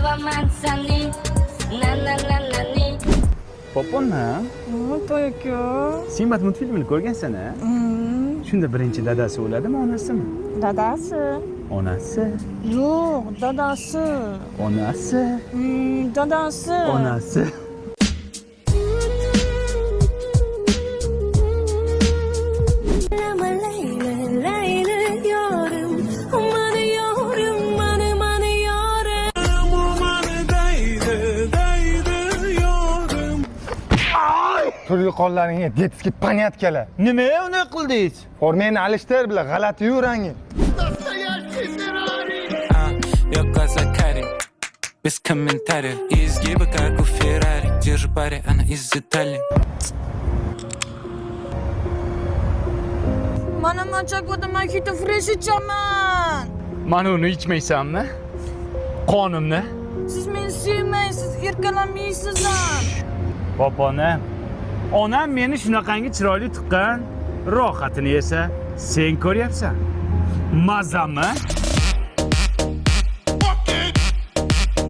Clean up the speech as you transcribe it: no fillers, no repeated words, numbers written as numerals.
sevaman seni. Na na na na ni. Poponna, To'y aka. Simbat multfilmini ko'rgansan-a? Shunda birinchi dadasi o'ladimi, onasimi? Dadasi. Onasi, Yo'q, dadasi. onasi, Dadasi. onasi. Turli qonlaringga детский понятkalar. Nima uni qildingiz? Formeni alishtir bilan g'alati yurangi. Я глаза карие, без комментариев. И изгибы, как у Феррари. Держи пари, она из Италии. Mana machakda mojito fresh ichaman. Mana uni ichmaysanmi? Qonimni. Siz meni sevmaysiz, erkalanmaysiz ham. Popona, onam meni shunaqangi chiroyli tuqqan, rohatini esa sen ko'ryapsan. Mazami?